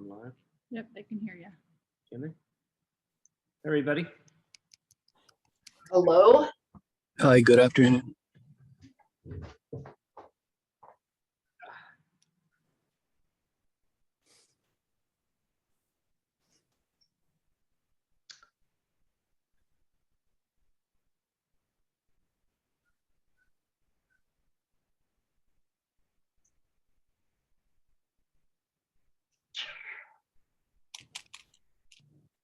on live. Yep, they can hear you. Can they? Everybody. Hello. Hi, good afternoon.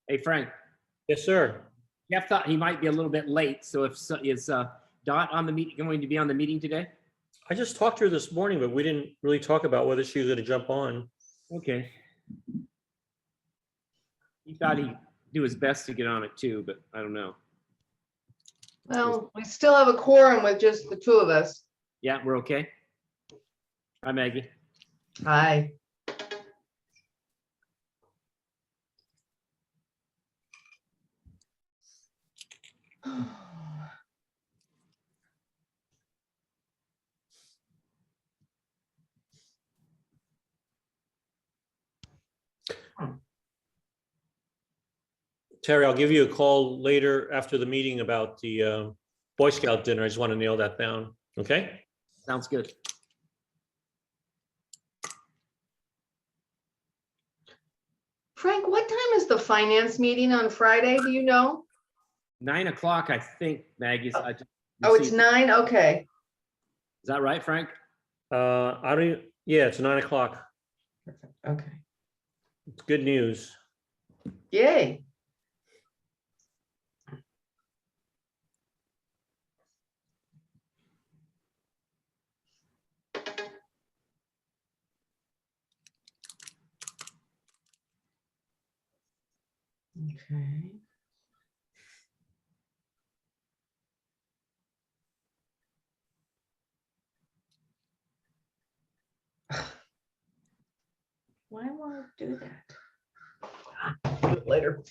Hey, Frank. Yes, sir. Jeff thought he might be a little bit late. So is Dot on the meeting, going to be on the meeting today? I just talked to her this morning, but we didn't really talk about whether she was going to jump on. Okay. He thought he'd do his best to get on it too, but I don't know. Well, we still have a quorum with just the two of us. Yeah, we're okay. Hi, Maggie. Hi. Terry, I'll give you a call later after the meeting about the Boy Scout dinner. I just want to nail that down. Okay? Sounds good. Frank, what time is the finance meeting on Friday? Do you know? 9 o'clock, I think, Maggie. I just Oh, it's received- 9? Okay. Is that right, Frank? I don't even, yeah, it's 9 o'clock. Okay. It's good news. Yay. Okay. Why won't it do that? Do it later.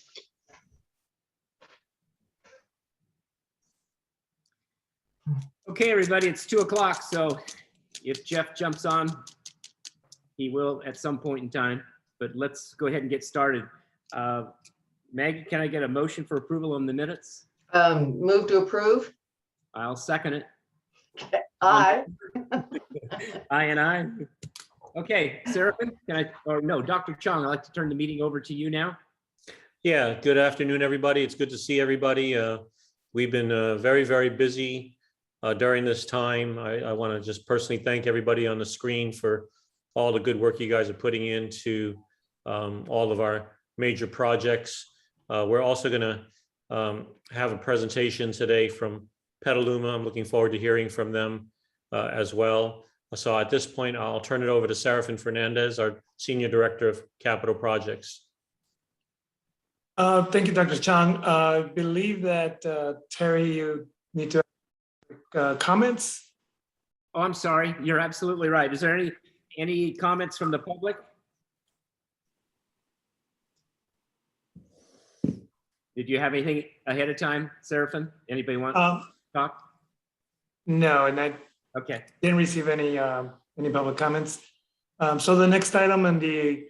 Okay, everybody, it's 2 o'clock. So if Jeff jumps on, he will at some point in time, but let's go ahead and get started. Maggie, can I get a motion for approval on the minutes? Move to approve. I'll second it. Aye. Aye and aye. Okay, Seraphin, can I, or no, Dr. Chung, I'd like to turn the meeting over to you now. Yeah, good afternoon, everybody. It's good to see everybody. We've been very, very busy during this time. I want to just personally thank everybody on the screen for all the good work you guys are putting into all of our major projects. We're also going to have a presentation today from Petaluma. I'm looking forward to hearing from them as well. So at this point, I'll turn it over to Seraphin Fernandez, our Senior Director of Capital Projects. Thank you, Dr. Chang. I believe that Terry, you need to comments. Oh, I'm sorry. You're absolutely right. Is there any comments from the public? Did you have anything ahead of time, Seraphin? Anybody want to talk? No, and I Okay. didn't receive any public comments. So the next item on the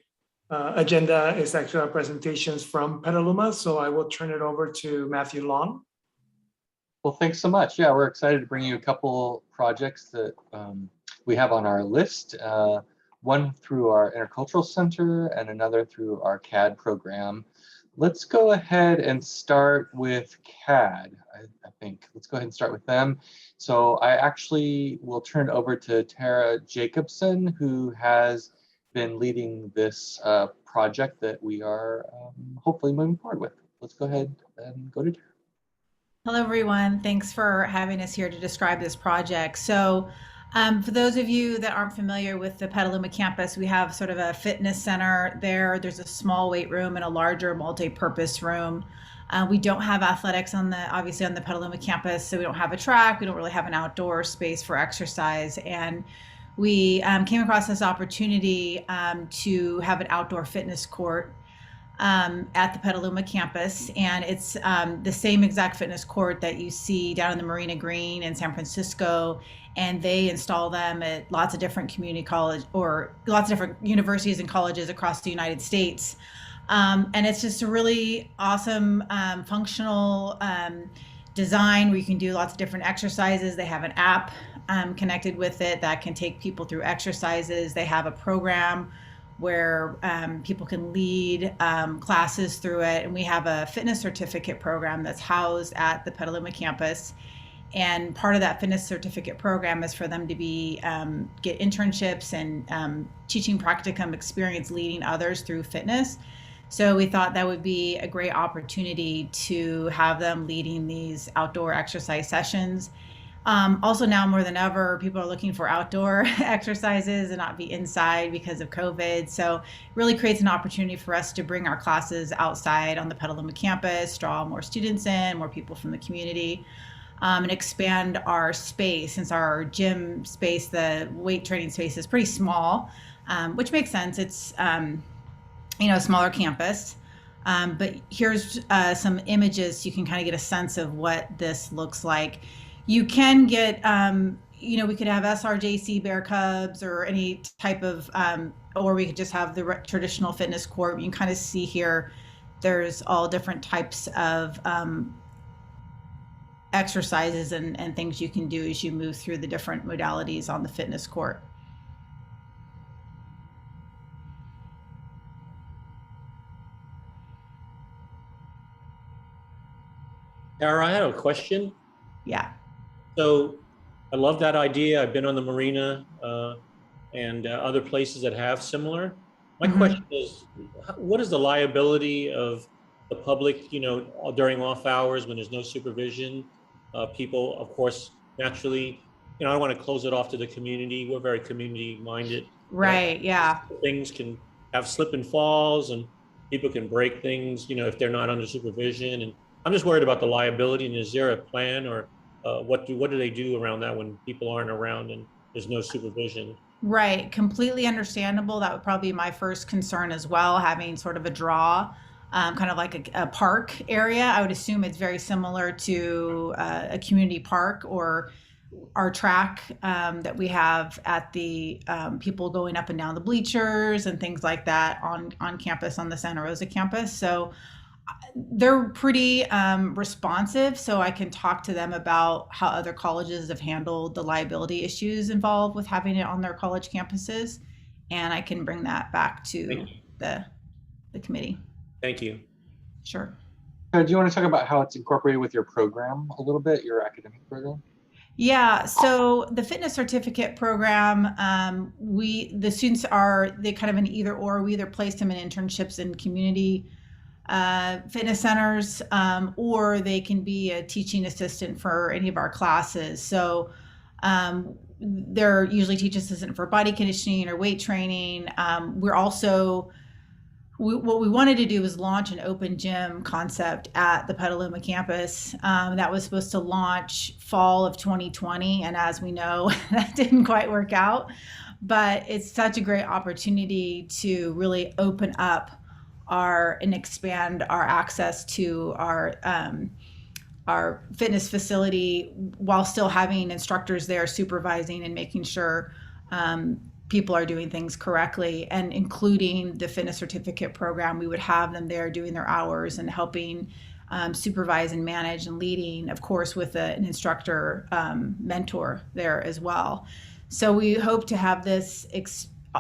agenda is actually our presentations from Petaluma. So I will turn it over to Matthew Long. Well, thanks so much. Yeah, we're excited to bring you a couple projects that we have on our list. One through our Intercultural Center and another through our CAD program. Let's go ahead and start with CAD, I think. Let's go ahead and start with them. So I actually will turn it over to Tara Jacobson, who has been leading this project that we are hopefully moving forward with. Let's go ahead and go to Tara. Hello, everyone. Thanks for having us here to describe this project. So for those of you that aren't familiar with the Petaluma campus, we have sort of a fitness center there. There's a small weight room and a larger multi-purpose room. We don't have athletics obviously on the Petaluma campus, so we don't have a track. We don't really have an outdoor space for exercise. And we came across this opportunity to have an outdoor fitness court at the Petaluma campus, and it's the same exact fitness court that you see down in the Marina Green in San Francisco, and they install them at lots of different community college or lots of different universities and colleges across the United States. And it's just a really awesome functional design where you can do lots of different exercises. They have an app connected with it that can take people through exercises. They have a program where people can lead classes through it. And we have a fitness certificate program that's housed at the Petaluma campus. And part of that fitness certificate program is for them to be get internships and teaching practicum experience leading others through fitness. So we thought that would be a great opportunity to have them leading these outdoor exercise sessions. Also now more than ever, people are looking for outdoor exercises and not be inside because of COVID. So it really creates an opportunity for us to bring our classes outside on the Petaluma campus, draw more students in, more people from the community, and expand our space. Since our gym space, the weight training space is pretty small, which makes sense. It's a smaller campus. But here's some images so you can kind of get a sense of what this looks like. You can get, we could have SRJC Bear Cubs or any type of, or we could just have the traditional fitness court. You can kind of see here, there's all different types of exercises and things you can do as you move through the different modalities on the fitness court. Tara, I had a question. Yeah. So I love that idea. I've been on the marina and other places that have similar. My question is, what is the liability of the public, during off hours when there's no supervision? People, of course, naturally, I don't want to close it off to the community. We're very community minded. Right. Yeah. Things can have slip and falls and people can break things, if they're not under supervision. And I'm just worried about the liability. And is there a plan or what do they do around that when people aren't around and there's no supervision? Right. Completely understandable. That would probably be my first concern as well, having sort of a draw, kind of like a park area. I would assume it's very similar to a community park or our track that we have at the people going up and down the bleachers and things like that on campus, on the Santa Rosa campus. So they're pretty responsive, so I can talk to them about how other colleges have handled the liability issues involved with having it on their college campuses, and I can bring that back to the committee. Thank you. Sure. Do you want to talk about how it's incorporated with your program a little bit, your academic program? Yeah, so the fitness certificate program, the students they kind of an either or. We either place them in internships in community fitness centers, or they can be a teaching assistant for any of our classes. So they're usually teaching assistant for body conditioning or weight training. We're also, what we wanted to do was launch an open gym concept at the Petaluma campus. That was supposed to launch fall of 2020. And as we know, that didn't quite work out, but it's such a great opportunity to really open up and expand our access to our fitness facility while still having instructors there supervising and making sure people are doing things correctly, and including the fitness certificate program. We would have them there doing their hours and helping supervise and manage and leading, of course, with an instructor mentor there as well. So we hope to have this,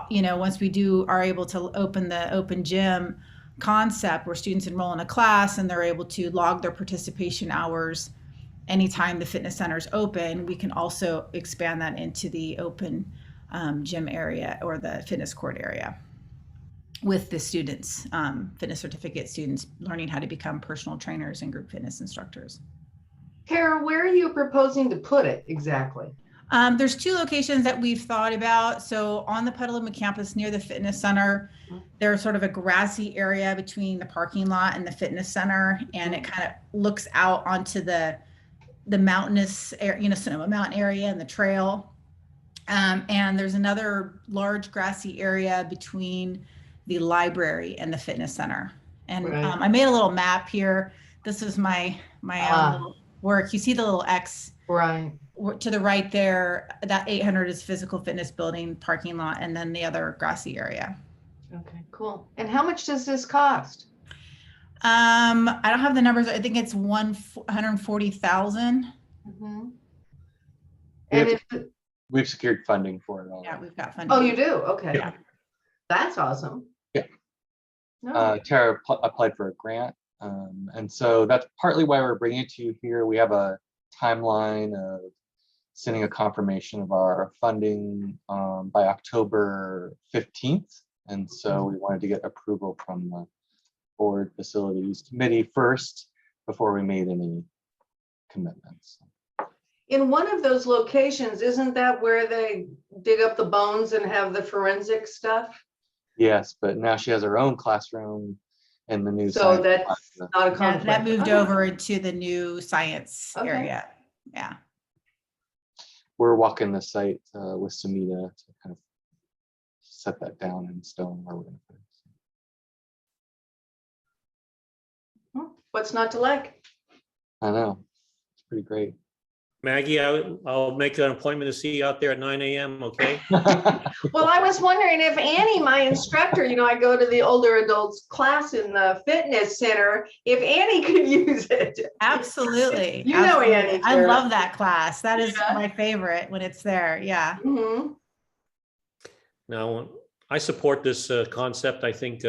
once we are able to open the open gym concept where students enroll in a class and they're able to log their participation hours anytime the fitness center is open, we can also expand that into the open gym area or the fitness court area with the students, fitness certificate students learning how to become personal trainers and group fitness instructors. Tara, where are you proposing to put it exactly? There's two locations that we've thought about. So on the Petaluma campus near the fitness center, there's sort of a grassy area between the parking lot and the fitness center, and it kind of looks out onto the mountainous area, Sonoma Mountain area and the trail. And there's another large grassy area between the library and the fitness center. And Right. I made a little map here. This is my Ah. little work. You see the little X Right. to the right there. That 800 is physical fitness building, parking lot, and then the other grassy area. Okay, cool. And how much does this cost? I don't have the numbers. I think it's 140,000. Mhm. We And have- if, We've secured funding for it Yeah, already. we've got funding. oh, you do? Okay. Yeah. That's awesome. Yeah. No. Tara applied for a grant. And so that's partly why we're bringing it to you here. We have a timeline of sending a confirmation of our funding by October 15th. And so we wanted to get approval from the board facilities committee first before we made any commitments. In one of those locations, isn't that where they dig up the bones and have the forensic stuff? Yes, but now she has her own classroom in the new So science that's class. not a Yeah, conflict. that moved Okay. over into the new science Okay. area. Yeah. We're walking the site with Samita to kind of set that down in stone where we're going to put it. What's not to like? I know, it's pretty great. Maggie, I'll make an appointment to see you out there at 9 a.m., okay? Well, I was wondering if Annie, my instructor, I go to the older adults class in the fitness center, if Annie could use it. Absolutely. You know Absolutely. Annie, I Tara. love that class. That is Yeah. my favorite when it's there. Yeah. Mhm. Now, I support this concept. I think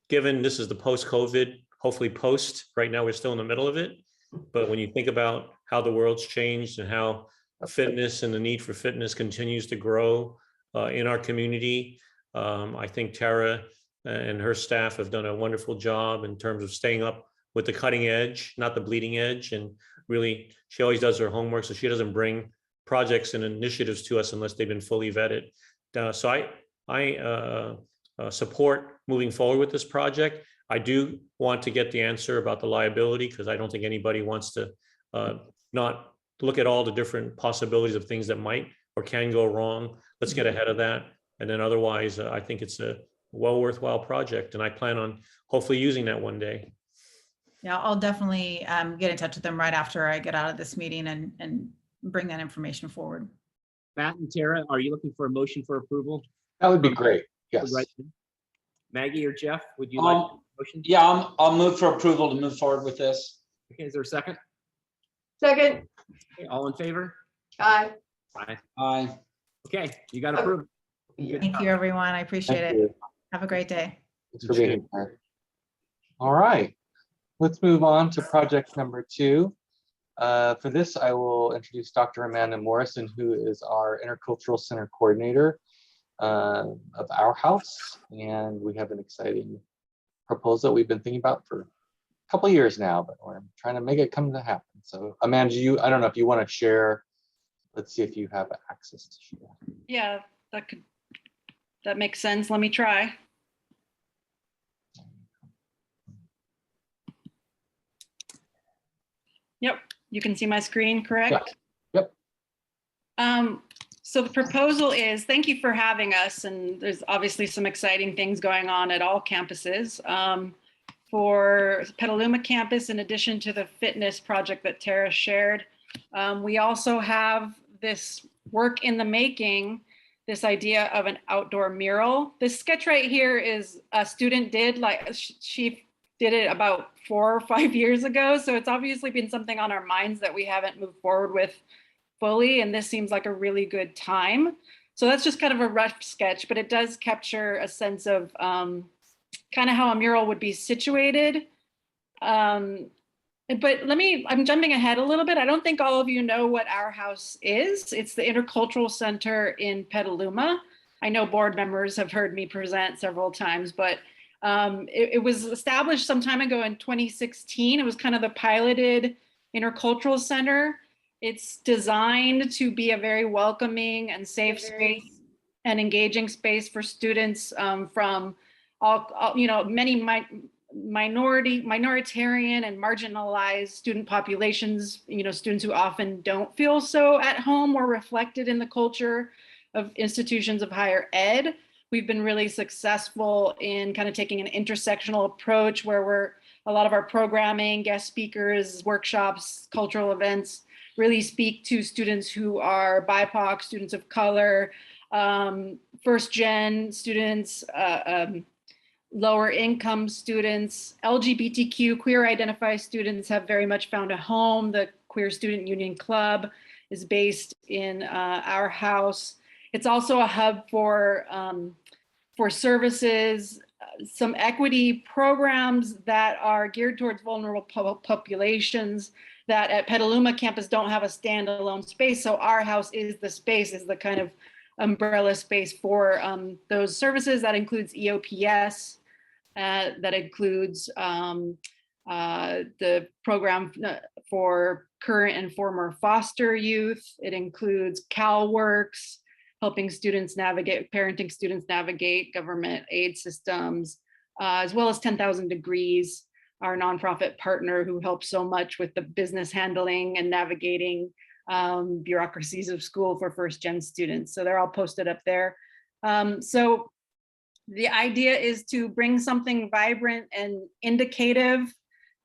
given this is the post-COVID, hopefully post, right now we're still in the middle of it. But when you think about how the world's changed and how fitness and the need for fitness continues to grow in our community, I think Tara and her staff have done a wonderful job in terms of staying up with the cutting edge, not the bleeding edge. And really, she always does her homework, so she doesn't bring projects and initiatives to us unless they've been fully vetted. So I support moving forward with this project. I do want to get the answer about the liability because I don't think anybody wants to not look at all the different possibilities of things that might or can go wrong. Let's get ahead of that. And then otherwise, I think it's a well worthwhile project. And I plan on hopefully using that one day. Yeah, I'll definitely get in touch with them right after I get out of this meeting and bring that information forward. Matt and Tara, are you looking for a motion for approval? That would be great, yes. Right. Maggie or Jeff, would you like a motion? Yeah, I'll move for approval to move forward with this. Okay, is there a second? Second, Okay, all in favor? aye. Aye. Aye. Okay, you got approved. Thank you, everyone. I appreciate Thank it. you. Have a great day. Thanks for being here. All right, let's move on to project number 2. For this, I will introduce Dr. Amanda Morrison, who is our Intercultural Center Coordinator of our house. And we have an exciting proposal we've been thinking about for a couple of years now, but we're trying to make it come to happen. So Amanda, I don't know if you want to share. Let's see if you have access to share. Yeah, that makes sense. Let me try. Yep, you can see my screen, correct? Yep. So the proposal is, thank you for having us, and there's obviously some exciting things going on at all campuses. For Petaluma campus, in addition to the fitness project that Tara shared, we also have this work in the making, this idea of an outdoor mural. This sketch right here is a student did, she did it about 4 or 5 years ago. So it's obviously been something on our minds that we haven't moved forward with fully. And this seems like a really good time. So that's just kind of a rough sketch, but it does capture a sense of kind of how a mural would be situated. But I'm jumping ahead a little bit. I don't think all of you know what our house is. It's the Intercultural Center in Petaluma. I know board members have heard me present several times, but it was established some time ago in 2016. It was kind of the piloted intercultural center. It's designed to be a very welcoming and safe space and engaging space for students from all many minoritarian and marginalized student populations, students who often don't feel so at home or reflected in the culture of institutions of higher ed. we've been really successful in kind of taking an intersectional approach where a lot of our programming, guest speakers, workshops, cultural events really speak to students who are BIPOC, students of color, first gen students, lower income students, LGBTQ, queer identified students have very much found a home. The Queer Student Union Club is based in our house. It's also a hub for services, some equity programs that are geared towards vulnerable populations that at Petaluma campus don't have a standalone space. So our house is the space, is the kind of umbrella space for those services. That includes EOPS, that includes the program for current and former foster youth. It includes CalWorks, helping students navigate, parenting students navigate government aid systems, as well as 10,000 Degrees, our nonprofit partner who helps so much with the business handling and navigating bureaucracies of school for first gen students. So they're all posted up there. So the idea is to bring something vibrant and indicative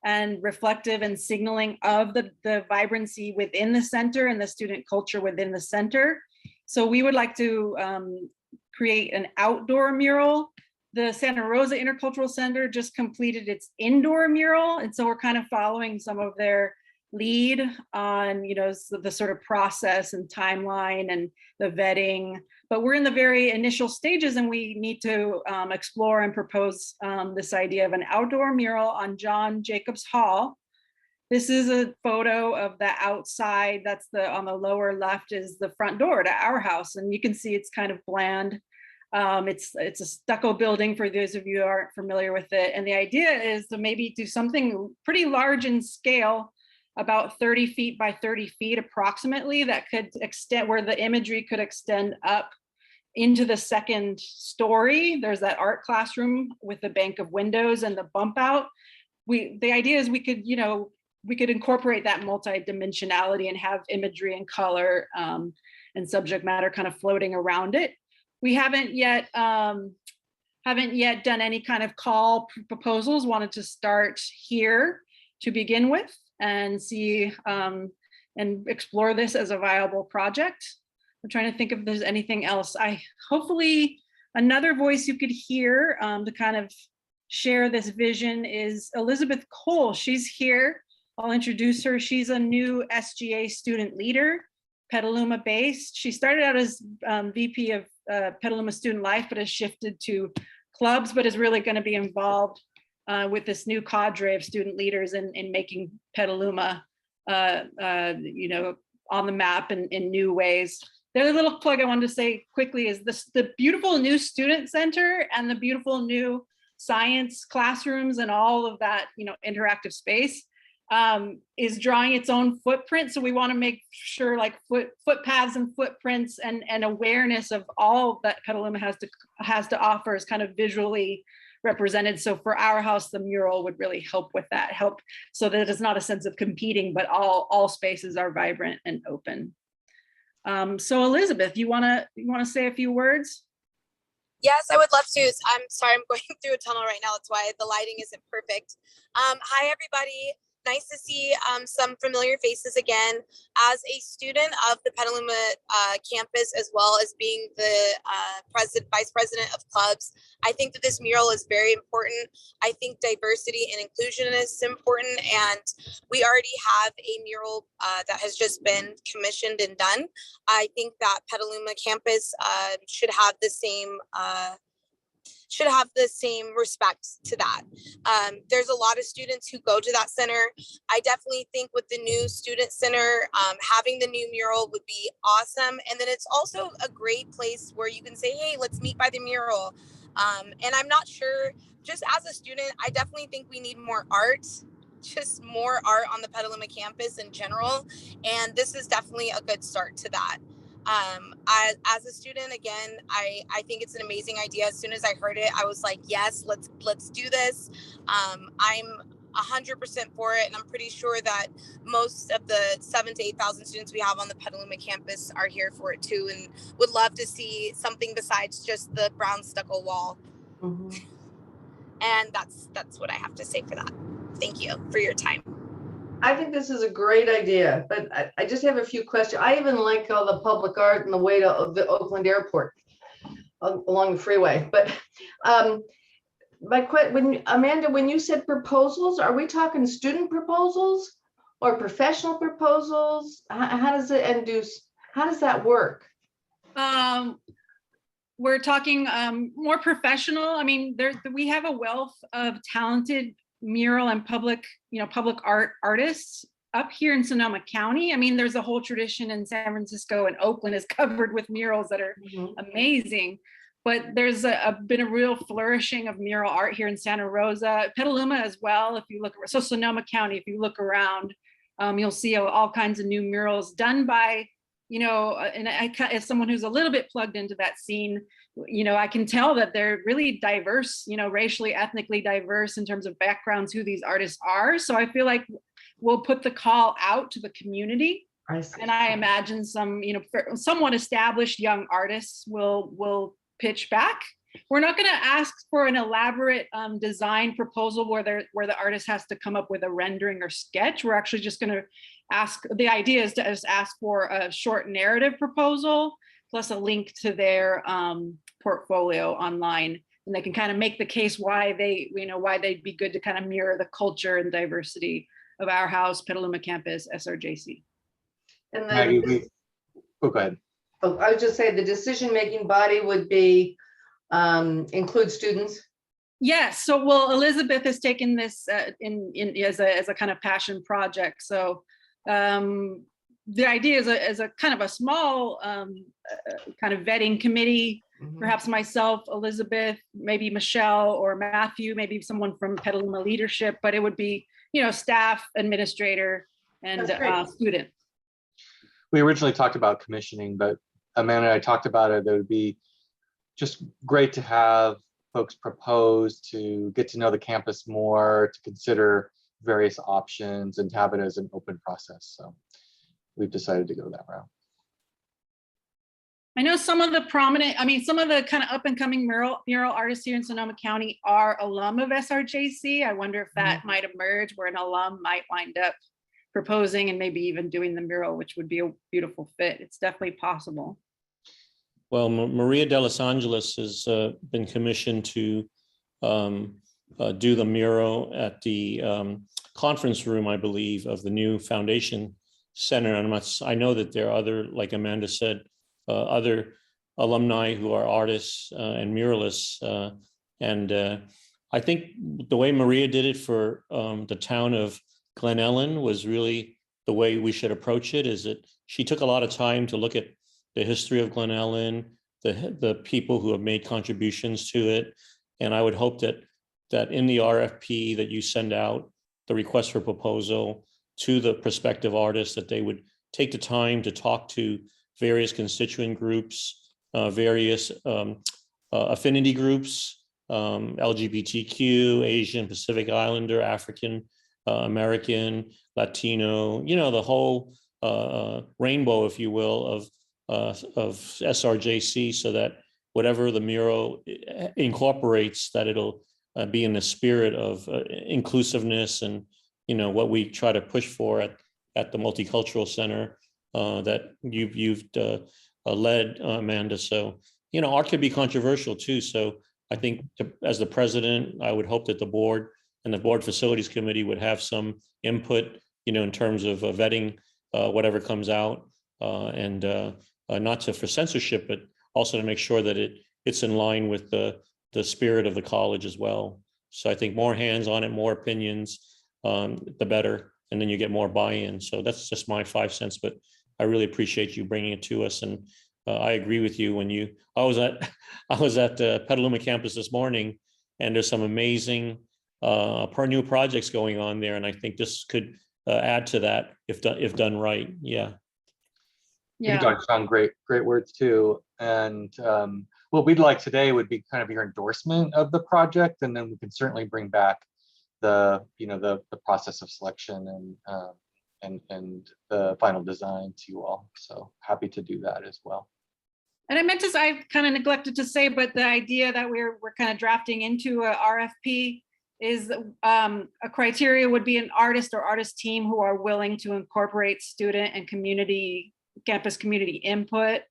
and reflective and signaling of the vibrancy within the center and the student culture within the center. So we would like to create an outdoor mural. The Santa Rosa Intercultural Center just completed its indoor mural. And so we're kind of following some of their lead on, you know, the sort of process and timeline and the vetting. But we're in the very initial stages and we need to explore and propose this idea of an outdoor mural on John Jacobs Hall. This is a photo of the outside. That's on the lower left is the front door to our house. And you can see it's kind of bland. It's a stucco building for those of you who aren't familiar with it. And the idea is to maybe do something pretty large in scale, about 30 feet by 30 feet approximately, that could extend, where the imagery could extend up into the second story. There's that art classroom with the bank of windows and the bump out. The idea is we could incorporate that multi-dimensionality and have imagery and color and subject matter kind of floating around it. We haven't yet done any kind of call proposals. Wanted to start here to begin with and see and explore this as a viable project. I'm trying to think if there's anything else. Hopefully another voice you could hear to kind of share this vision is Elizabeth Cole. She's here. I'll introduce her. She's a new SGA student leader, Petaluma based. She started out as VP of Petaluma Student Life, but has shifted to clubs, but is really going to be involved with this new cadre of student leaders in making Petaluma, on the map in new ways. The other little plug I wanted to say quickly is the beautiful new student center and the beautiful new science classrooms and all of that, interactive space is drawing its own footprint. So we want to make sure like footpaths and footprints and awareness of all that Petaluma has to offer is kind of visually represented. So for our house, the mural would really help with that, help so that it's not a sense of competing, but all spaces are vibrant and open. So Elizabeth, you wanna say a few words? Yes, I would love to. I'm sorry, I'm going through a tunnel right now. That's why the lighting isn't perfect. Hi, everybody. Nice to see some familiar faces again. As a student of the Petaluma campus, as well as being the vice president of clubs, I think that this mural is very important. I think diversity and inclusion is important, and we already have a mural that has just been commissioned and done. I think that Petaluma campus should have the same respect to that. There's a lot of students who go to that center. I definitely think with the new student center, having the new mural would be awesome. And then it's also a great place where you can say, hey, let's meet by the mural. And I'm not sure, just as a student, I definitely think we need more art, just more art on the Petaluma campus in general. And this is definitely a good start to that. As a student, again, I think it's an amazing idea. As soon as I heard it, I was like, yes, let's do this. I'm 100% for it. And I'm pretty sure that most of the 7,000 to 8,000 students we have on the Petaluma campus are here for it too, and would love to see something besides just the brown stucco wall. Mhm. And that's what I have to say for that. Thank you for your time. I think this is a great idea, but I just have a few questions. I even like all the public art and the way to the Oakland Airport along the freeway. But Amanda, when you said proposals, are we talking student proposals or professional proposals? How does it induce? How does that work? We're talking more professional. I mean, we have a wealth of talented mural and public art artists up here in Sonoma County. I mean, there's a whole tradition in San Francisco, and Oakland is covered with murals that are amazing. But there's been a real flourishing of mural art here in Santa Rosa, Petaluma as well. If you look, so Sonoma County, if you look around, you'll see all kinds of new murals done by, and as someone who's a little bit plugged into that scene, I can tell that they're really diverse, racially, ethnically diverse in terms of backgrounds, who these artists are. So I feel like we'll put the call out to the community. And I imagine some, somewhat established young artists will pitch back. We're not going to ask for an elaborate design proposal where the artist has to come up with a rendering or sketch. We're actually just going to the idea is to just ask for a short narrative proposal plus a link to their portfolio online, and they can kind of make the case why they'd be good to kind of mirror the culture and diversity of our house, Petaluma campus, SRJC. And Maggie, then, go ahead. I would just say the decision-making body would be include students. Yes. So, well, Elizabeth has taken this as a kind of passion project. So the idea is a kind of a small kind of vetting committee, perhaps myself, Elizabeth, maybe Michelle or Matthew, maybe someone from Petaluma leadership, but it would be, staff, administrator, and student. We originally talked about commissioning, but Amanda and I talked about it. It would be just great to have folks propose to get to know the campus more, to consider various options, and have it as an open process. So we've decided to go that route. I know some of the some of the kind of up and coming mural artists here in Sonoma County are alum of SRJC. I wonder if that might emerge where an alum might wind up proposing and maybe even doing the mural, which would be a beautiful fit. It's definitely possible. Well, Maria de Los Angeles has been commissioned to do the mural at the conference room, I believe, of the new foundation center. And I know that there are other, like Amanda said, other alumni who are artists and muralists. And I think the way Maria did it for the town of Glen Ellen was really the way we should approach it. Is that she took a lot of time to look at the history of Glen Ellen, the people who have made contributions to it. And I would hope that in the RFP that you send out, the request for proposal to the prospective artists, that they would take the time to talk to various constituent groups, various affinity groups, LGBTQ, Asian, Pacific Islander, African American, Latino, the whole rainbow, if you will, of SRJC, so that whatever the mural incorporates, that it'll be in the spirit of inclusiveness and what we try to push for at the Multicultural Center that you've led, Amanda. So art could be controversial too. So I think as the president, I would hope that the board and the board facilities committee would have some input, in terms of vetting whatever comes out, and not for censorship, but also to make sure that it's in line with the spirit of the college as well. So I think more hands on it, more opinions, the better, and then you get more buy-in. So that's just my 5 cents, but I really appreciate you bringing it to us. And I agree with you. I was at Petaluma campus this morning, and there's some amazing new projects going on there, and I think this could add to that if done right. Yeah. You talked on great words too. And what we'd like today would be kind of your endorsement of the project, and then we can certainly bring back the the process of selection and the final design to you all. So happy to do that as well. And I kind of neglected to say, but the idea that we're kind of drafting into a RFP is a criteria would be an artist or artist team who are willing to incorporate student and campus community input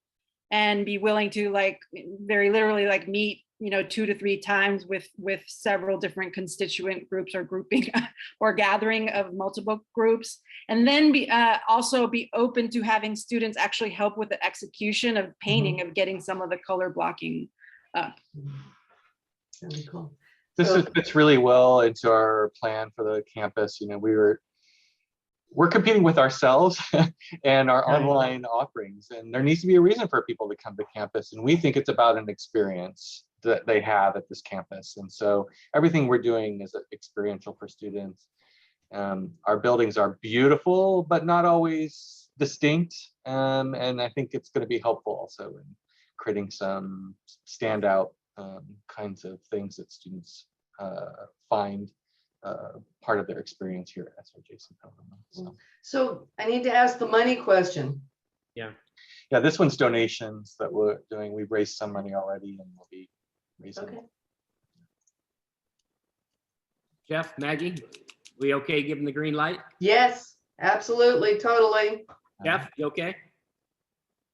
and be willing to, like, very literally, like, meet 2 to 3 times with several different constituent groups or grouping or gathering of multiple groups, and then also be open to having students actually help with the execution of painting, of getting some of the color blocking up. Very cool. This fits really well into our plan for the campus. We're competing with ourselves and our online offerings, and there needs to be a reason for people to come to campus. And we think it's about an experience that they have at this campus. And so everything we're doing is experiential for students. Our buildings are beautiful, but not always distinct. And I think it's going to be helpful also in creating some standout kinds of things that students find part of their experience here at SRJC. So I need to ask the money question. Yeah, this one's donations that we're doing. We've raised some money already and we'll be raising. Okay. Jeff, Maggie, we okay giving the green light? Yes, absolutely, totally. Jeff, you okay?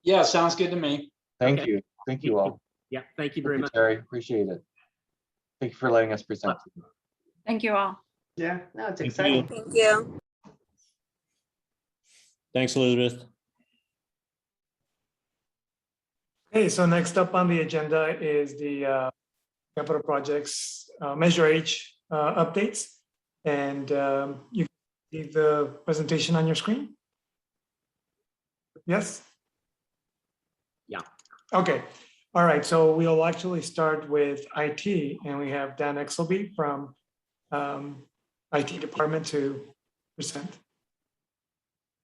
Yeah, sounds good to me. Thank Okay. you. Thank you all. Yeah, thank you very much. Terry, appreciate it. Thank you for letting us present. Thank you all. Yeah, no, it's Thank exciting. Thank you. Thanks, Elizabeth. Okay, so next up on the agenda is the capital projects Measure H updates. And you can see the presentation on your screen? Yes? Yeah. Okay. All right. So we'll actually start with IT, and we have Dan Exelby from IT department to present.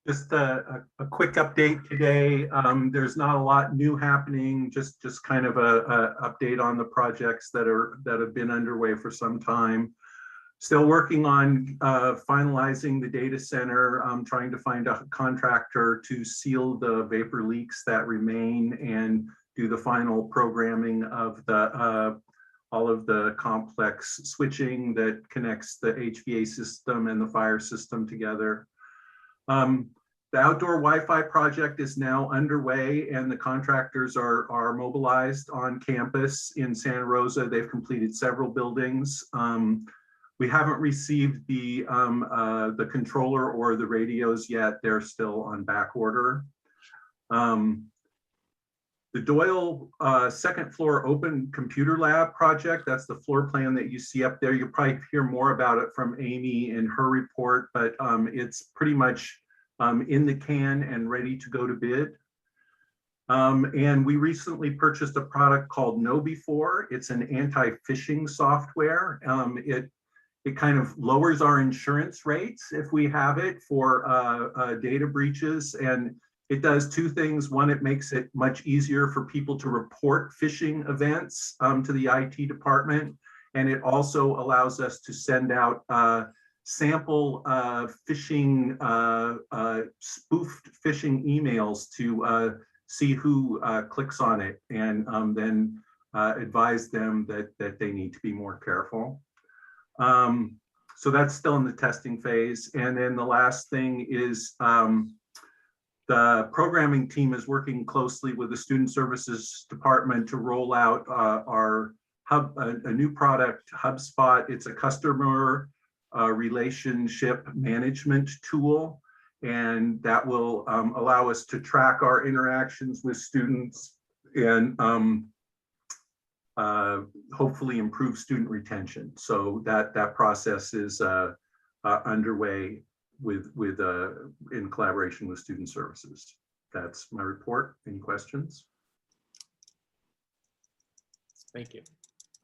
Just a quick update today. There's not a lot new happening, just kind of a update on the projects that have been underway for some time. Still working on finalizing the data center, trying to find a contractor to seal the vapor leaks that remain and do the final programming of the all of the complex switching that connects the HVA system and the fire system together. The outdoor Wi-Fi project is now underway and the contractors are mobilized on campus in Santa Rosa. They've completed several buildings. We haven't received the controller or the radios yet. They're still on back order. The Doyle second floor open computer lab project, that's the floor plan that you see up there. You'll probably hear more about it from Amy in her report, but it's pretty much in the can and ready to go to bid. And we recently purchased a product called KnowBe4. It's an anti-phishing software. It kind of lowers our insurance rates if we have it for data breaches. And it does two things. One, it makes it much easier for people to report phishing events to the IT department. And it also allows us to send out sample phishing, spoofed phishing emails to see who clicks on it and then advise them that they need to be more careful. So that's still in the testing phase. And then the last thing is the programming team is working closely with the student services department to roll out our a new product, HubSpot. It's a customer relationship management tool, and that will allow us to track our interactions with students and hopefully improve student retention. So that process is underway in collaboration with student services. That's my report. Any questions? Thank you.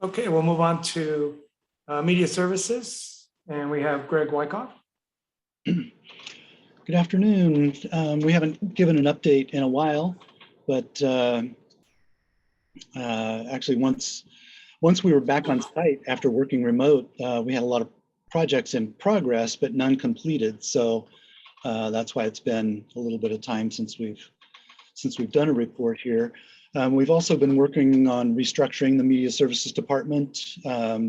Okay, we'll move on to media services, and we have Greg Wyckoff. Good afternoon. We haven't given an update in a while, but actually once we were back on site after working remote, we had a lot of projects in progress, but none completed. So that's why it's been a little bit of time since we've done a report here. We've also been working on restructuring the Media Services Department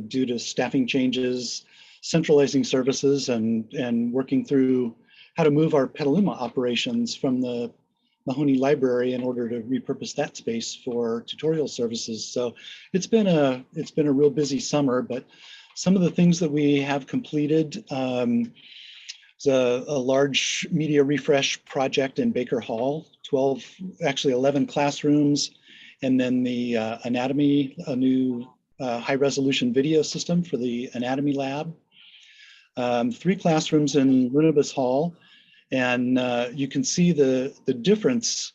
due to staffing changes, centralizing services, and working through how to move our Petaluma operations from the Mahoney Library in order to repurpose that space for tutorial services. So it's been a real busy summer, but some of the things that we have completed, is a large media refresh project in Baker Hall, 11 classrooms, and then the anatomy, a new high resolution video system for the anatomy lab. 3 classrooms in Lunabus Hall. And you can see the difference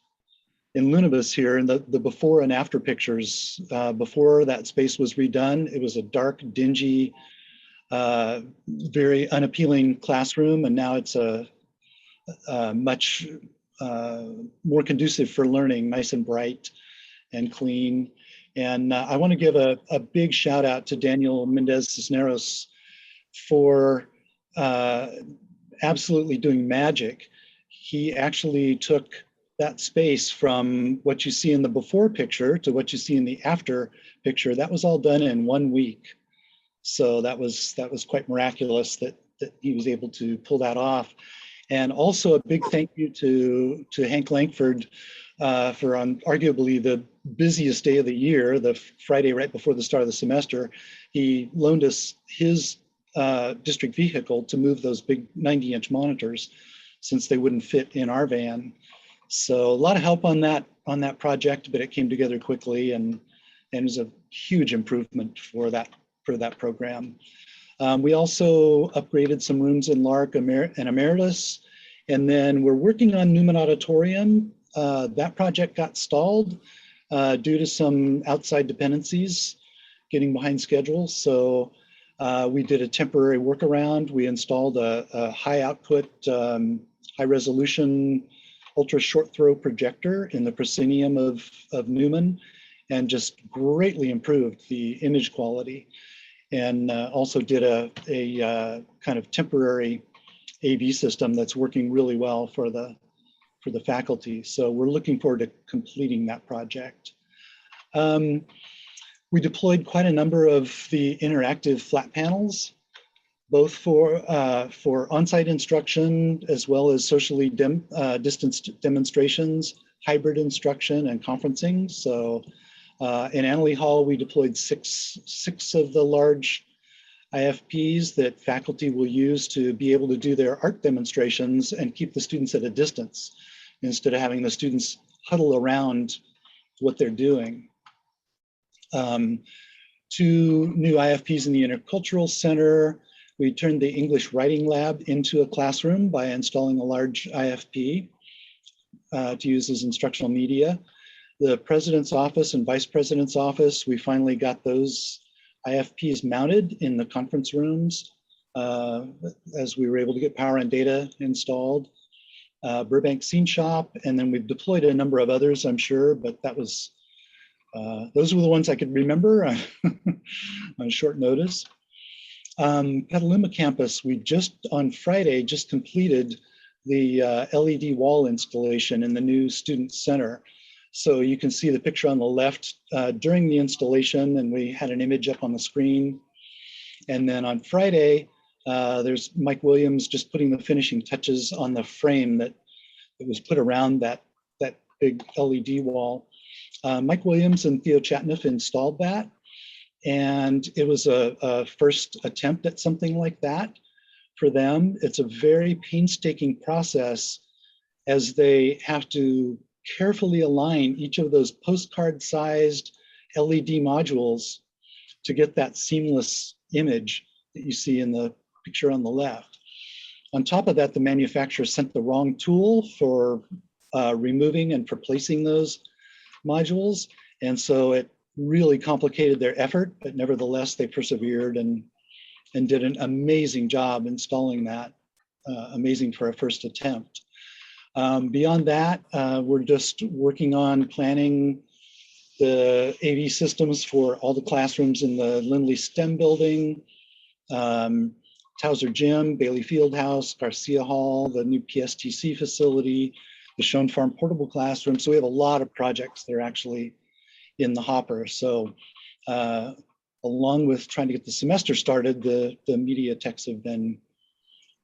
in Lunabus here in the before and after pictures. Before that space was redone, it was a dark, dingy, very unappealing classroom, and now it's a much more conducive for learning, nice and bright and clean. And I want to give a big shout out to Daniel Mendez Cisneros for absolutely doing magic. He actually took that space from what you see in the before picture to what you see in the after picture. That was all done in 1 week. So that was quite miraculous that he was able to pull that off. And also a big thank you to Hank Langford for on arguably the busiest day of the year, the Friday right before the start of the semester. He loaned us his district vehicle to move those big 90-inch monitors since they wouldn't fit in our van. So a lot of help on that project, but it came together quickly and was a huge improvement for that program. We also upgraded some rooms in Lark and Emeritus, and then we're working on Newman Auditorium. That project got stalled due to some outside dependencies getting behind schedule. So we did a temporary workaround. We installed a high output, high resolution, ultra short throw projector in the proscenium of Newman, and just greatly improved the image quality. And also did a kind of temporary AV system that's working really well for the faculty. So we're looking forward to completing that project. We deployed quite a number of the interactive flat panels, both for on-site instruction as well as socially distanced demonstrations, hybrid instruction, and conferencing. So in Annalee Hall, we deployed six of the large IFPs that faculty will use to be able to do their art demonstrations and keep the students at a distance instead of having the students huddle around what they're doing. 2 new IFPs in the Intercultural Center. We turned the English Writing Lab into a classroom by installing a large IFP to use as instructional media. The President's Office and Vice President's Office, we finally got those IFPs mounted in the conference rooms as we were able to get power and data installed. Burbank Scene Shop, and then we've deployed a number of others, I'm sure, but that was, those were the ones I could remember on short notice. Petaluma campus, we on Friday just completed the LED wall installation in the new student center. So you can see the picture on the left during the installation, and we had an image up on the screen. And then on Friday, there's Mike Williams just putting the finishing touches on the frame that was put around that big LED wall. Mike Williams and Theo Chatniff installed that. And it was a first attempt at something like that for them. It's a very painstaking process as they have to carefully align each of those postcard-sized LED modules to get that seamless image that you see in the picture on the left. On top of that, the manufacturer sent the wrong tool for removing and for placing those modules. And so it really complicated their effort, but nevertheless, they persevered and did an amazing job installing that, amazing for a first attempt. Beyond that, we're just working on planning the AV systems for all the classrooms in the Lindley STEM building, Towser Gym, Bailey Fieldhouse, Garcia Hall, the new PSTC facility, the Schoen Farm portable classroom. So we have a lot of projects that are actually in the hopper. So along with trying to get the semester started, the media techs have been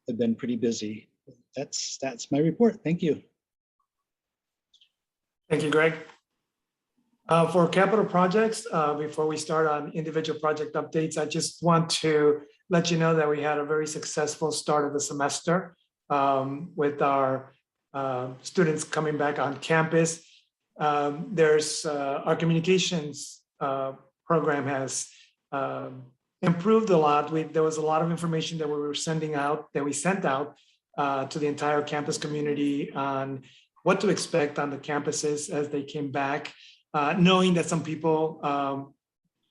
pretty busy. That's my report. Thank you. Thank you, Greg. For capital projects, before we start on individual project updates, I just want to let you know that we had a very successful start of the semester with our students coming back on campus. There's our communications program has improved a lot. There was a lot of information that we sent out to the entire campus community on what to expect on the campuses as they came back, knowing that some people,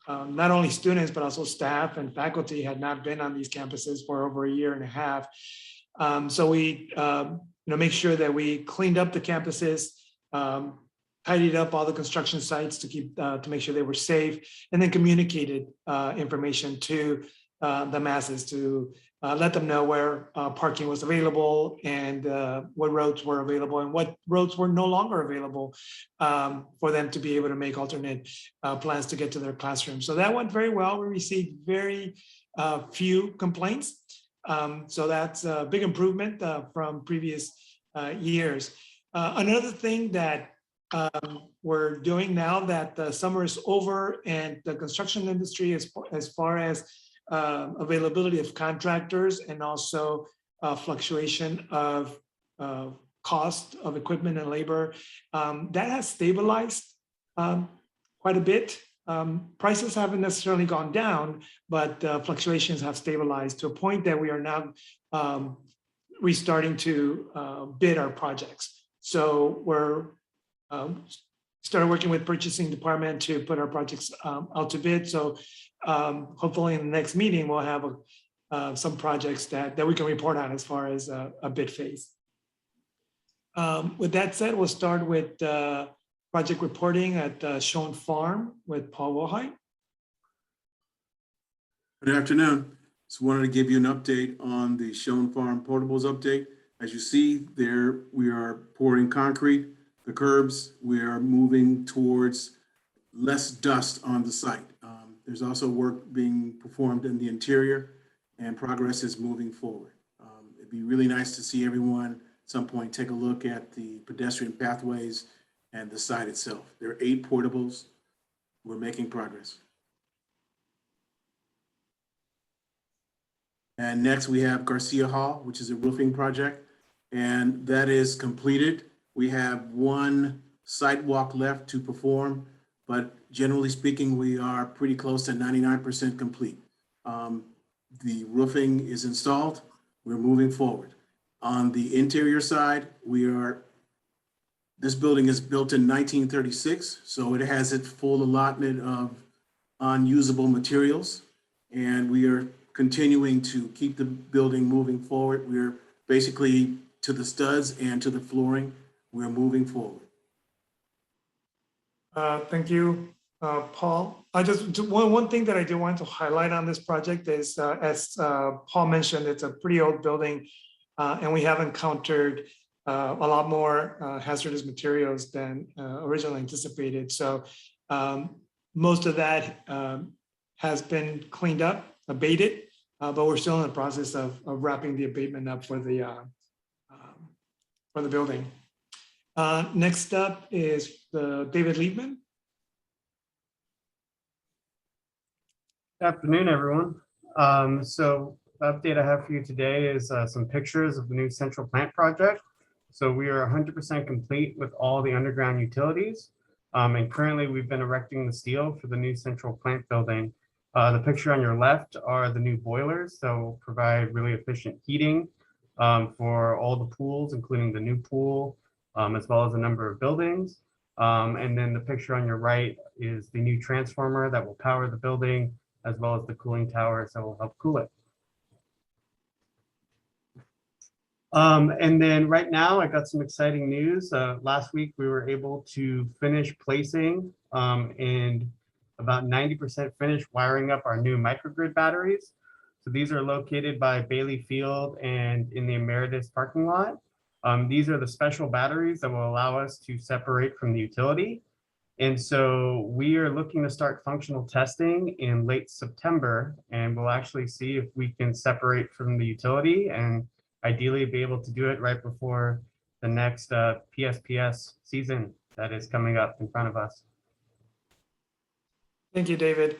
not only students, but also staff and faculty had not been on these campuses for over a year and a half. So we make sure that we cleaned up the campuses, tidied up all the construction sites to make sure they were safe, and then communicated information to the masses to let them know where parking was available and what roads were available and what roads were no longer available for them to be able to make alternate plans to get to their classroom. So that went very well. We received very few complaints. So that's a big improvement from previous years. Another thing that we're doing now that the summer is over and the construction industry, as far as availability of contractors and also fluctuation of cost of equipment and labor, that has stabilized quite a bit. Prices haven't necessarily gone down, but fluctuations have stabilized to a point that we are now restarting to bid our projects. So we're started working with purchasing department to put our projects out to bid. So hopefully in the next meeting, we'll have some projects that we can report on as far as a bid phase. With that said, we'll start with project reporting at Schoen Farm with Paul Wilhite. Good afternoon. Just wanted to give you an update on the Schoen Farm portables update. As you see there, we are pouring concrete, the curbs. We are moving towards less dust on the site. There's also work being performed in the interior and progress is moving forward. It'd be really nice to see everyone at some point take a look at the pedestrian pathways and the site itself. There are 8 portables. We're making progress. And next we have Garcia Hall, which is a roofing project, and that is completed. We have 1 sidewalk left to perform, but generally speaking, we are pretty close to 99% complete. The roofing is installed. We're moving forward. On the interior side, this building is built in 1936, so it has its full allotment of unusable materials, and we are continuing to keep the building moving forward. We're basically to the studs and to the flooring. We're moving forward. Thank you, Paul. One thing that I do want to highlight on this project is, as Paul mentioned, it's a pretty old building, and we have encountered a lot more hazardous materials than originally anticipated. So most of that has been cleaned up, abated, but we're still in the process of wrapping the abatement up for the building. Next up is David Liebman. Good afternoon, everyone. So the update I have for you today is some pictures of the new central plant project. So we are 100% complete with all the underground utilities. And currently we've been erecting the steel for the new central plant building. The picture on your left are the new boilers that will provide really efficient heating for all the pools, including the new pool, as well as a number of buildings. And then the picture on your right is the new transformer that will power the building, as well as the cooling towers that will help cool it. And then right now I got some exciting news. Last week we were able to finish placing and about 90% finished wiring up our new microgrid batteries. So these are located by Bailey Field and in the Emeritus parking lot. These are the special batteries that will allow us to separate from the utility. And so we are looking to start functional testing in late September, and we'll actually see if we can separate from the utility and ideally be able to do it right before the next PSPS season that is coming up in front of us. Thank you, David.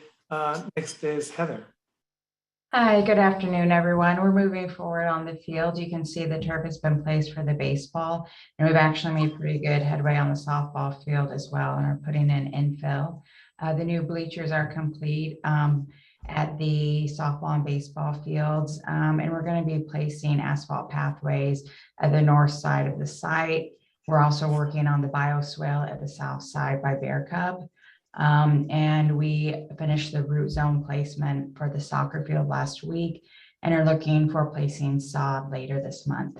Next is Heather. Hi, good afternoon, everyone. We're moving forward on the field. You can see the turf has been placed for the baseball, and we've actually made pretty good headway on the softball field as well, and are putting in infill. The new bleachers are complete at the softball and baseball fields, and we're going to be placing asphalt pathways at the north side of the site. We're also working on the bioswale at the south side by Bear Cub. And we finished the root zone placement for the soccer field last week and are looking for placing sod later this month.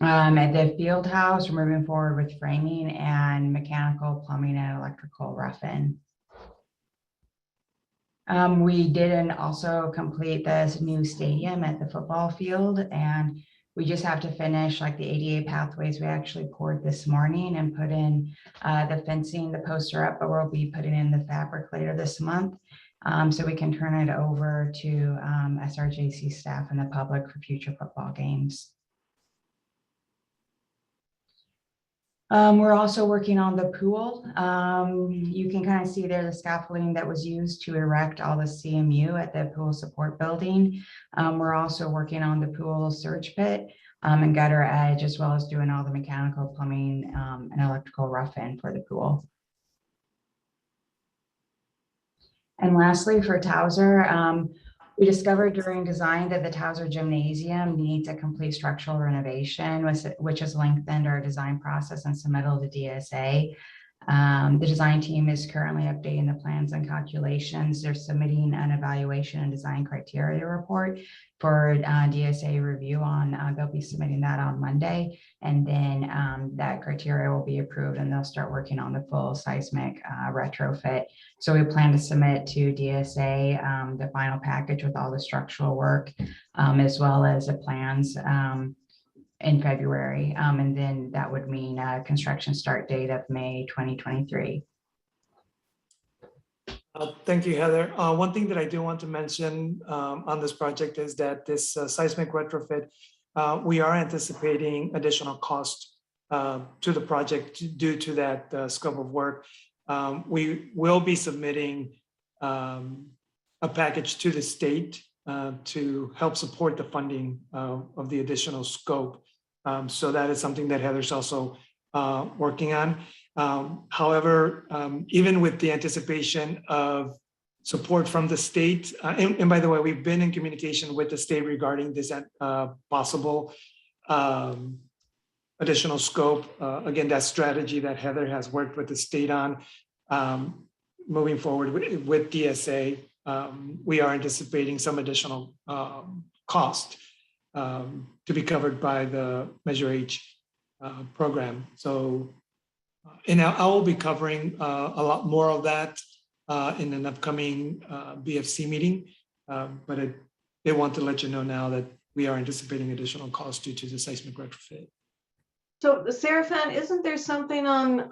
At the field house, we're moving forward with framing and mechanical, plumbing, and electrical rough-in. We did also complete this new stadium at the football field, and we just have to finish like the ADA pathways. We actually poured this morning and put in the fencing, the poster up, but we'll be putting in the fabric later this month. So we can turn it over to SRJC staff and the public for future football games. We're also working on the pool. You can kind of see there the scaffolding that was used to erect all the CMU at the pool support building. We're also working on the pool surge pit and gutter edge, as well as doing all the mechanical, plumbing, and electrical rough-in for the pool. And lastly, for Towser, we discovered during design that the Towser Gymnasium needs a complete structural renovation, which has lengthened our design process and submittal to DSA. The design team is currently updating the plans and calculations. They're submitting an evaluation and design criteria report for DSA review on, they'll be submitting that on Monday. And then that criteria will be approved and they'll start working on the full seismic retrofit. So we plan to submit to DSA the final package with all the structural work, as well as the plans in February. And then that would mean a construction start date of May 2023. Thank you, Heather. One thing that I do want to mention on this project is that this seismic retrofit, we are anticipating additional cost to the project due to that scope of work. We will be submitting a package to the state to help support the funding of the additional scope. So that is something that Heather's also working on. However, even with the anticipation of support from the state, and by the way, we've been in communication with the state regarding this possible additional scope. Again, that strategy that Heather has worked with the state on. Moving forward with DSA, we are anticipating some additional cost to be covered by the Measure H program. So, and I will be covering a lot more of that in an upcoming BFC meeting, but I did want to let you know now that we are anticipating additional costs due to the seismic retrofit. So Seraphan, isn't there something on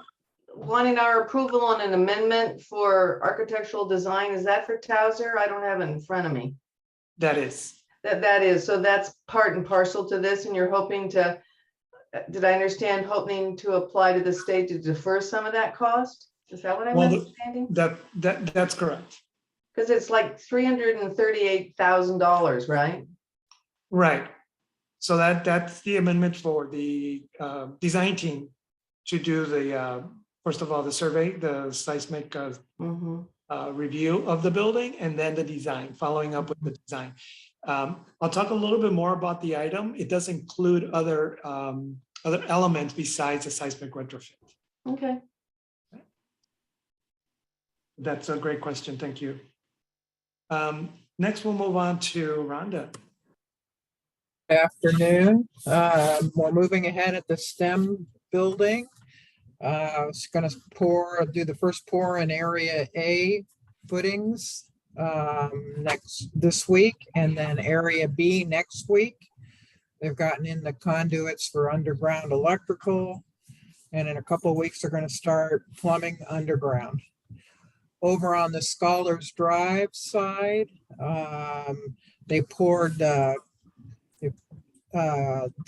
wanting our approval on an amendment for architectural design? Is that for Towser? I don't have it in front of me. That is. That is, so that's part and parcel to this, and you're hoping to, did I understand, hoping to apply to the state to defer some of that cost? Is that what I'm understanding? That's correct. Because it's like $338,000, right? Right. So that's the amendment for the design team to do the, first of all, the survey, the seismic review of the building, and then the design, following up with the design. I'll talk a little bit more about the item. It does include other elements besides the seismic retrofit. Okay. That's a great question. Thank you. Next, we'll move on to Rhonda. Afternoon. We're moving ahead at the STEM building. I was going to do the first pour in area A footings this week, and then area B next week. They've gotten in the conduits for underground electrical, and in a couple of weeks, they're going to start plumbing underground. Over on the Scholars Drive side, they poured the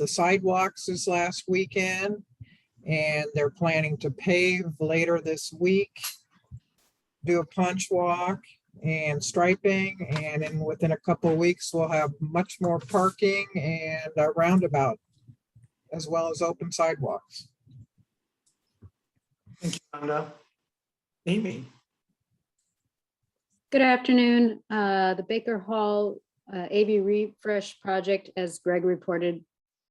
sidewalks this last weekend, and they're planning to pave later this week, do a punch walk and striping, and then within a couple of weeks, we'll have much more parking and a roundabout, as well as open sidewalks. Thank you, Rhonda. Amy. Good afternoon. The Baker Hall AV refresh project, as Greg reported,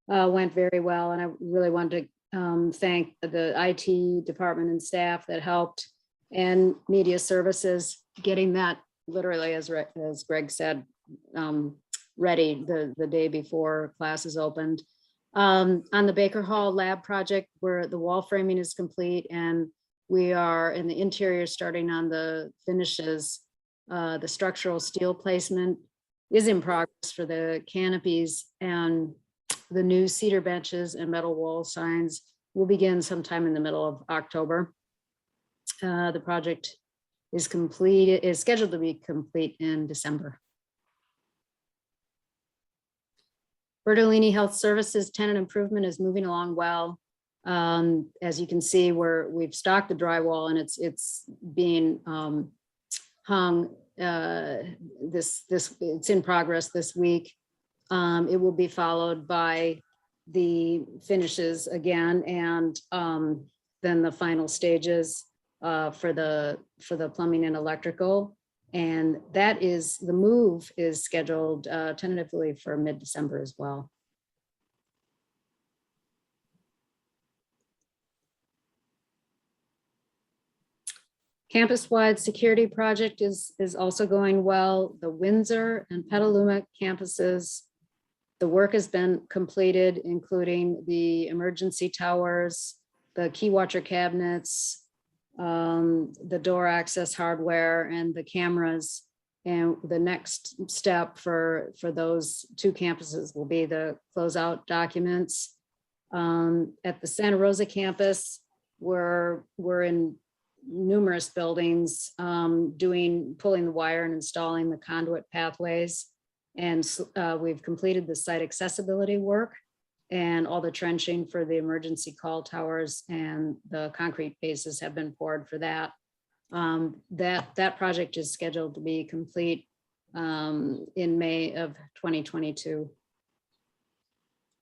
went very well. And I really wanted to thank the IT department and staff that helped, and media services getting that literally, as Greg said, ready the day before classes opened. On the Baker Hall lab project, where the wall framing is complete and we are in the interior starting on the finishes, the structural steel placement is in progress for the canopies, and the new cedar benches and metal wall signs will begin sometime in the middle of October. The project is scheduled to be complete in December. Bertolini Health Services tenant improvement is moving along well. As you can see, we've stocked the drywall and it's being hung. It's in progress this week. It will be followed by the finishes again, and then the final stages for the plumbing and electrical. And the move is scheduled tentatively for mid-December as well. Campus-wide security project is also going well. The Windsor and Petaluma campuses, the work has been completed, including the emergency towers, the key watcher cabinets, the door access hardware, and the cameras. And the next step for those two campuses will be the closeout documents. At the Santa Rosa campus, we're in numerous buildings pulling the wire and installing the conduit pathways. And we've completed the site accessibility work and all the trenching for the emergency call towers, and the concrete bases have been poured for that. That project is scheduled to be complete in May of 2022.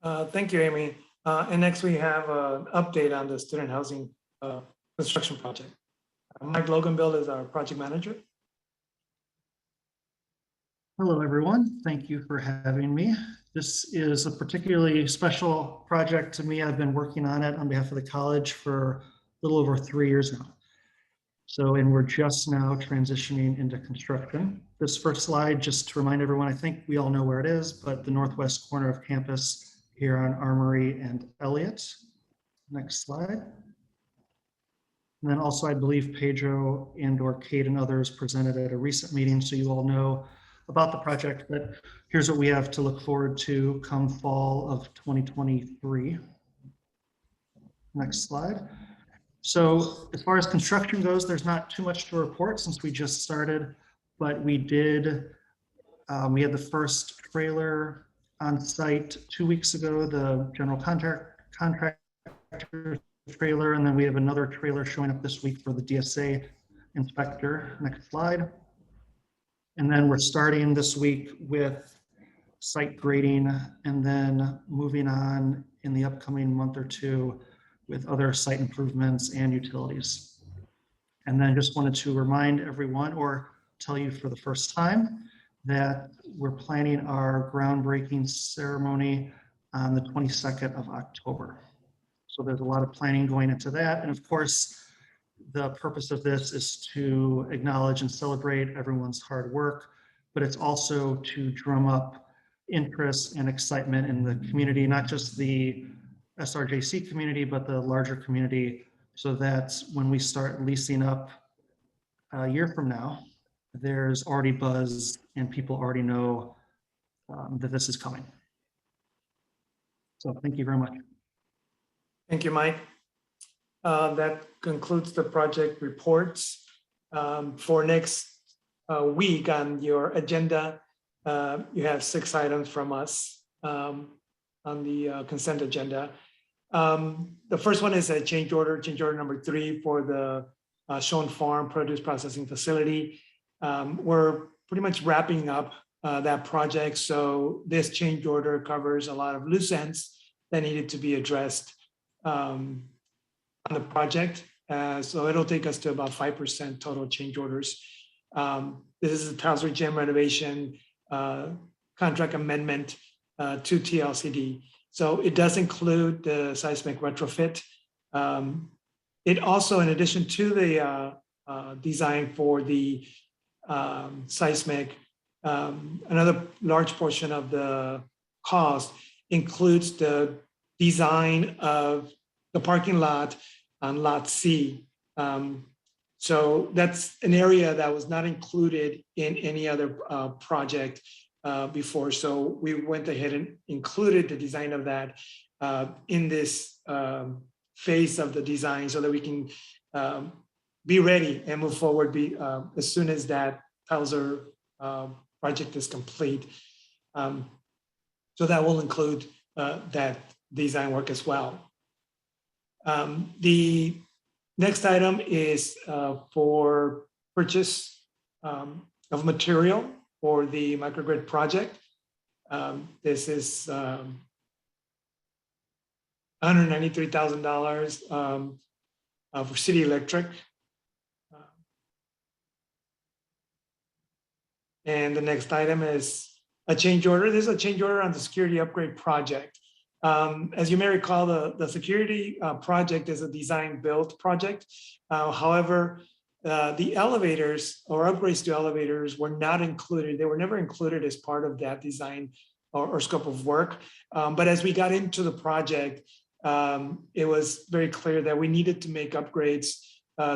Thank you, Amy. And next we have an update on the student housing construction project. Mike Loganville is our project manager. Hello, everyone. Thank you for having me. This is a particularly special project to me. I've been working on it on behalf of the college for a little over 3 years now. And we're just now transitioning into construction. This first slide, just to remind everyone, I think we all know where it is, but the northwest corner of campus here on Armory and Elliott. Next slide. And then also, I believe Pedro and/or Kate and others presented at a recent meeting, so you all know about the project, but here's what we have to look forward to come fall of 2023. Next slide. So as far as construction goes, there's not too much to report since we just started, but we had the first trailer on site 2 weeks ago, the general contractor trailer, and then we have another trailer showing up this week for the DSA inspector. Next slide. And then we're starting this week with site grading, and then moving on in the upcoming month or two with other site improvements and utilities. And then just wanted to remind everyone, or tell you for the first time, that we're planning our groundbreaking ceremony on the 22nd of October. So there's a lot of planning going into that. And of course, the purpose of this is to acknowledge and celebrate everyone's hard work, but it's also to drum up interest and excitement in the community, not just the SRJC community, but the larger community, so that when we start leasing up a year from now, there's already buzz and people already know that this is coming. So thank you very much. Thank you, Mike. That concludes the project reports. For next week on your agenda, you have 6 items from us on the consent agenda. The first one is a change order number 3 for the Schoen Farm Produce Processing Facility. We're pretty much wrapping up that project. So this change order covers a lot of loose ends that needed to be addressed on the project. So it'll take us to about 5% total change orders. This is a Towser Gym renovation contract amendment to TLCD. So it does include the seismic retrofit. It also, in addition to the design for the seismic, another large portion of the cost includes the design of the parking lot on Lot C. So that's an area that was not included in any other project before. So we went ahead and included the design of that in this phase of the design so that we can be ready and move forward as soon as that Towser project is complete. So that will include that design work as well. The next item is for purchase of material for the microgrid project. This is $193,000 for City Electric. And the next item is a change order. This is a change order on the security upgrade project. As you may recall, the security project is a design build project. However, the elevators or upgrades to elevators were not included. They were never included as part of that design or scope of work. But as we got into the project, it was very clear that we needed to make upgrades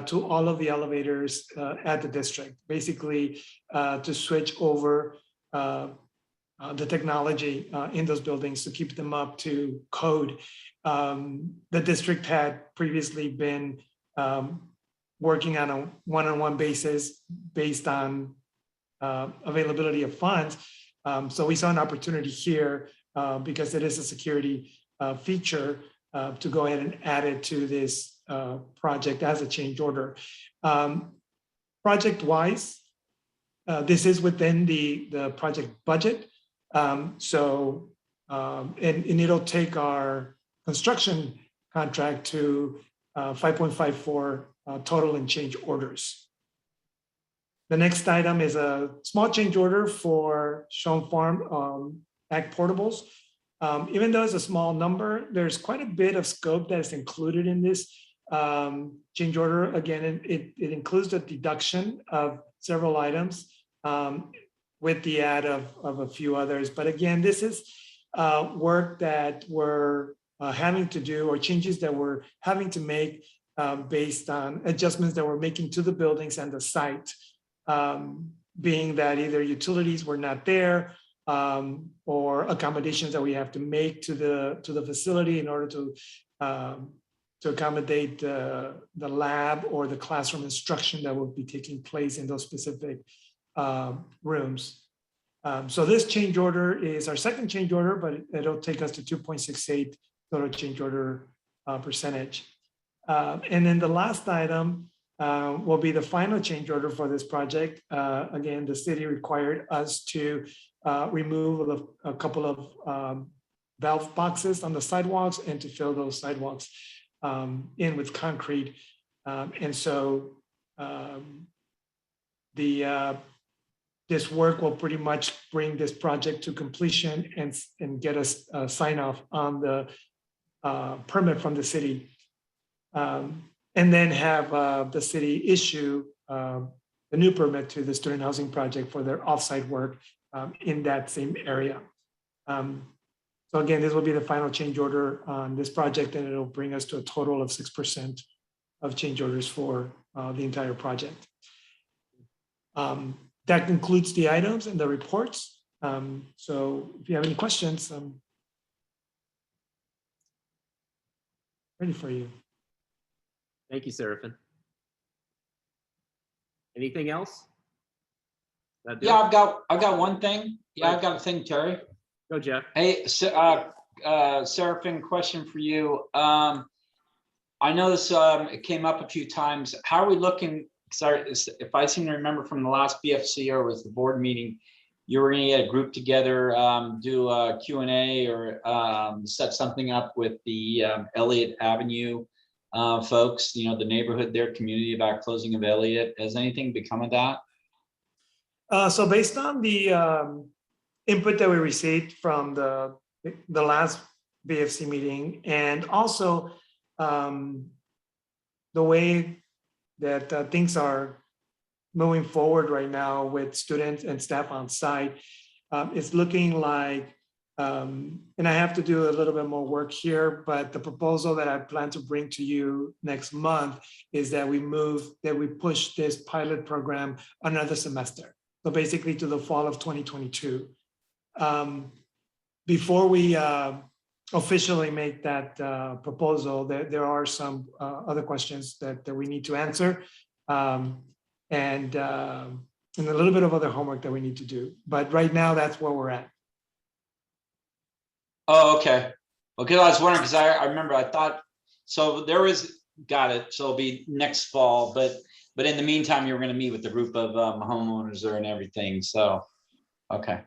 to all of the elevators at the district, basically to switch over the technology in those buildings to keep them up to code. The district had previously been working on a one-on-one basis based on availability of funds. So we saw an opportunity here because it is a security feature to go ahead and add it to this project as a change order. Project-wise, this is within the project budget. And it'll take our construction contract to 5.54 total and change orders. The next item is a small change order for Schoen Farm Ag Portables. Even though it's a small number, there's quite a bit of scope that is included in this change order. Again, it includes the deduction of several items with the add of a few others. But again, this is work that we're having to do or changes that we're having to make based on adjustments that we're making to the buildings and the site, being that either utilities were not there or accommodations that we have to make to the facility in order to accommodate the lab or the classroom instruction that will be taking place in those specific rooms. So this change order is our second change order, but it'll take us to 2.68 total change order percentage. And then the last item will be the final change order for this project. Again, the city required us to remove a couple of valve boxes on the sidewalks and to fill those sidewalks in with concrete. And so this work will pretty much bring this project to completion and get us a sign off on the permit from the city. And then have the city issue the new permit to the student housing project for their offsite work in that same area. So again, this will be the final change order on this project, and it'll bring us to a total of 6% of change orders for the entire project. that concludes the items and the reports. So if you have any questions, I'm ready for you. Thank you, Seraphin. Anything else? That do Yeah, it? I've got one thing. Yeah, I've got a thing, Terry. Go, Jeff. Hey, Seraphin, question for you. I know this it came up a few times. How are we looking? Sorry, if I seem to remember from the last BFC or was the board meeting, you were going to get a group together, do a Q&A or set something up with the Elliott Avenue folks, you know, the neighborhood, their community about closing of Elliott. Has anything become of that? So based on the input that we received from the last BFC meeting, and also the way that things are moving forward right now with students and staff on site, it's looking like, and I have to do a little bit more work here, but the proposal that I plan to bring to you next month is that we push this pilot program another semester. So basically to the fall of 2022. Before we officially make that proposal, there are some other questions that we need to answer, and a little bit of other homework that we need to do. But right now, that's where we're at. Oh, okay. Okay, I was wondering because I remember I thought so. There was got it. So it'll be next fall, but in the meantime, you were going to meet with the group of homeowners there and everything. So, okay.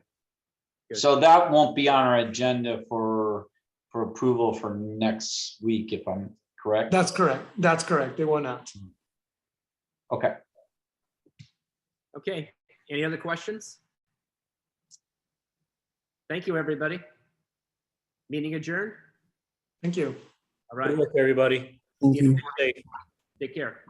Good. So that won't be on our agenda for approval for next week, if I'm correct. That's correct. That's correct. They will not. Okay. Okay, any other questions? Thank you, everybody. Meeting adjourned. Thank you. All right. Good luck, everybody. See you next day. Take care.